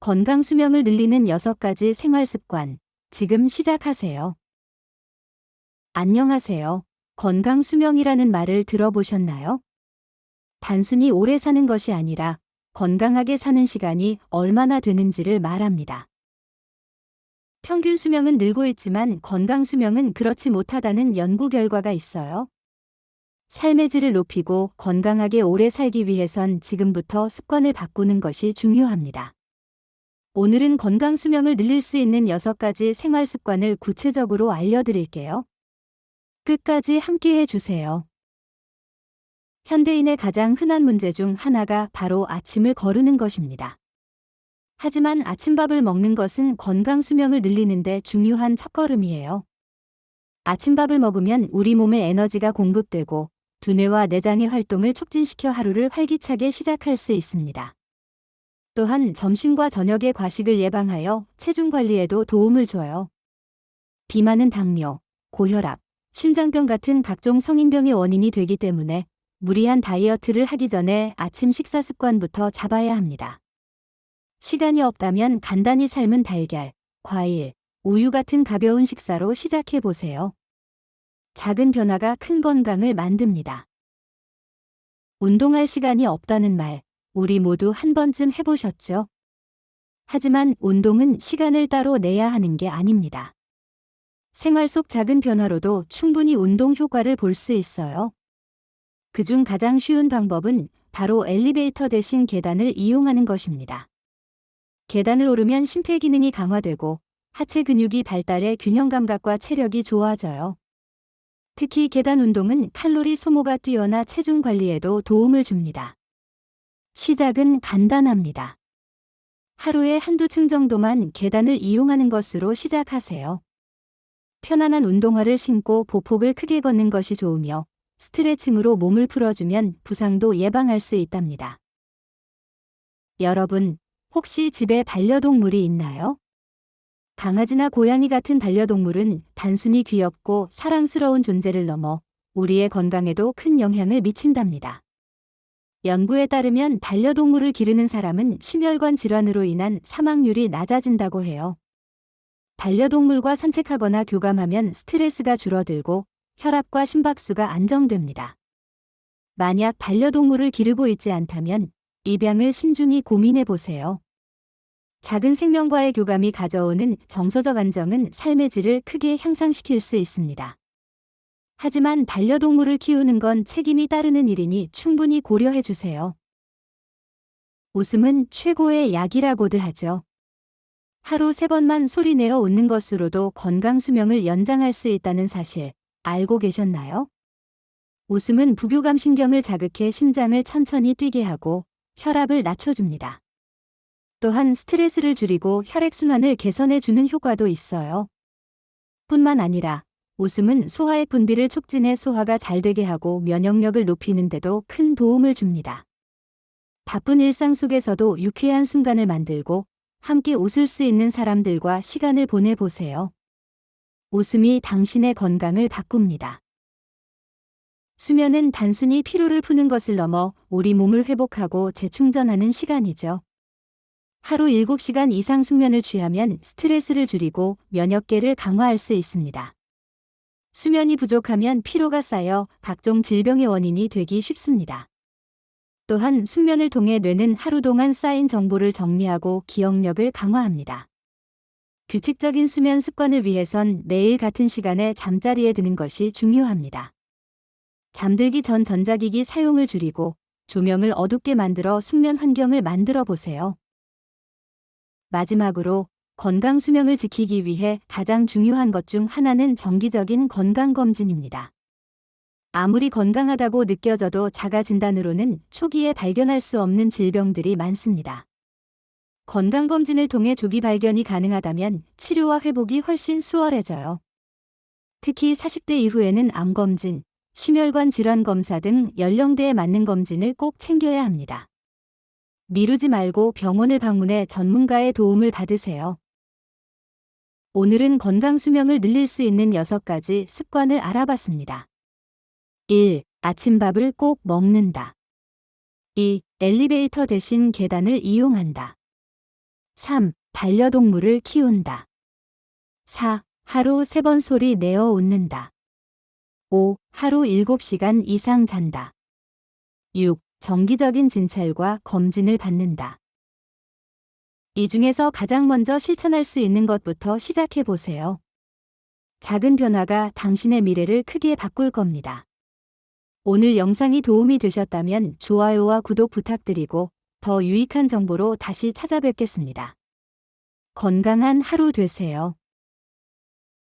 건강 수명을 늘리는 6가지 생활 습관. 지금 시작하세요. 안녕하세요. 건강 수명이라는 말을 들어보셨나요? 단순히 오래 사는 것이 아니라 건강하게 사는 시간이 얼마나 되는지를 말합니다. 평균 수명은 늘고 있지만 건강 수명은 그렇지 못하다는 연구 결과가 있어요. 삶의 질을 높이고 건강하게 오래 살기 위해선 지금부터 습관을 바꾸는 것이 중요합니다. 오늘은 건강 수명을 늘릴 수 있는 6가지 생활 습관을 구체적으로 알려드릴게요. 끝까지 함께 해주세요. 현대인의 가장 흔한 문제 중 하나가 바로 아침을 거르는 것입니다. 하지만 아침밥을 먹는 것은 건강 수명을 늘리는데 중요한 첫걸음이에요. 아침밥을 먹으면 우리 몸에 에너지가 공급되고 두뇌와 내장의 활동을 촉진시켜 하루를 활기차게 시작할 수 있습니다. 또한 점심과 저녁의 과식을 예방하여 체중 관리에도 도움을 줘요. 비만은 당뇨, 고혈압, 심장병 같은 각종 성인병의 원인이 되기 때문에 무리한 다이어트를 하기 전에 아침 식사 습관부터 잡아야 합니다. 시간이 없다면 간단히 삶은 달걀, 과일, 우유 같은 가벼운 식사로 시작해 보세요. 작은 변화가 큰 건강을 만듭니다. 운동할 시간이 없다는 말, 우리 모두 한 번쯤 해보셨죠? 하지만 운동은 시간을 따로 내야 하는 게 아닙니다. 생활 속 작은 변화로도 충분히 운동 효과를 볼 수 있어요. 그중 가장 쉬운 방법은 바로 엘리베이터 대신 계단을 이용하는 것입니다. 계단을 오르면 심폐기능이 강화되고 하체 근육이 발달해 균형 감각과 체력이 좋아져요. 특히 계단 운동은 칼로리 소모가 뛰어나 체중 관리에도 도움을 줍니다. 시작은 간단합니다. 하루에 한두 층 정도만 계단을 이용하는 것으로 시작하세요. 편안한 운동화를 신고 보폭을 크게 걷는 것이 좋으며 스트레칭으로 몸을 풀어주면 부상도 예방할 수 있답니다. 여러분, 혹시 집에 반려동물이 있나요? 강아지나 고양이 같은 반려동물은 단순히 귀엽고 사랑스러운 존재를 넘어 우리의 건강에도 큰 영향을 미친답니다. 연구에 따르면 반려동물을 기르는 사람은 심혈관 질환으로 인한 사망률이 낮아진다고 해요. 반려동물과 산책하거나 교감하면 스트레스가 줄어들고 혈압과 심박수가 안정됩니다. 만약 반려동물을 기르고 있지 않다면 입양을 신중히 고민해 보세요. 작은 생명과의 교감이 가져오는 정서적 안정은 삶의 질을 크게 향상시킬 수 있습니다. 하지만 반려동물을 키우는 건 책임이 따르는 일이니 충분히 고려해 주세요. 웃음은 최고의 약이라고들 하죠. 하루 3번만 소리내어 웃는 것으로도 건강 수명을 연장할 수 있다는 사실 알고 계셨나요? 웃음은 부교감 신경을 자극해 심장을 천천히 뛰게 하고 혈압을 낮춰줍니다. 또한 스트레스를 줄이고 혈액순환을 개선해 주는 효과도 있어요. 뿐만 아니라 웃음은 소화액 분비를 촉진해 소화가 잘 되게 하고 면역력을 높이는 데도 큰 도움을 줍니다. 바쁜 일상 속에서도 유쾌한 순간을 만들고 함께 웃을 수 있는 사람들과 시간을 보내보세요. 웃음이 당신의 건강을 바꿉니다. 수면은 단순히 피로를 푸는 것을 넘어 우리 몸을 회복하고 재충전하는 시간이죠. 하루 7시간 이상 숙면을 취하면 스트레스를 줄이고 면역계를 강화할 수 있습니다. 수면이 부족하면 피로가 쌓여 각종 질병의 원인이 되기 쉽습니다. 또한 숙면을 통해 뇌는 하루 동안 쌓인 정보를 정리하고 기억력을 강화합니다. 규칙적인 수면 습관을 위해선 매일 같은 시간에 잠자리에 드는 것이 중요합니다. 잠들기 전 전자기기 사용을 줄이고 조명을 어둡게 만들어 숙면 환경을 만들어 보세요. 마지막으로 건강 수명을 지키기 위해 가장 중요한 것 중 하나는 정기적인 건강검진입니다. 아무리 건강하다고 느껴져도 자가 진단으로는 초기에 발견할 수 없는 질병들이 많습니다. 건강검진을 통해 조기 발견이 가능하다면 치료와 회복이 훨씬 수월해져요. 특히 40대 이후에는 암검진, 심혈관 질환 검사 등 연령대에 맞는 검진을 꼭 챙겨야 합니다. 미루지 말고 병원을 방문해 전문가의 도움을 받으세요. 오늘은 건강 수명을 늘릴 수 있는 6가지 습관을 알아봤습니다. 1. 아침밥을 꼭 먹는다. 2. 엘리베이터 대신 계단을 이용한다. 3. 반려동물을 키운다. 4. 하루 3번 소리 내어 웃는다. 5. 하루 7시간 이상 잔다. 6. 정기적인 진찰과 검진을 받는다. 이 중에서 가장 먼저 실천할 수 있는 것부터 시작해 보세요. 작은 변화가 당신의 미래를 크게 바꿀 겁니다. 오늘 영상이 도움이 되셨다면 좋아요와 구독 부탁드리고 더 유익한 정보로 다시 찾아뵙겠습니다. 건강한 하루 되세요.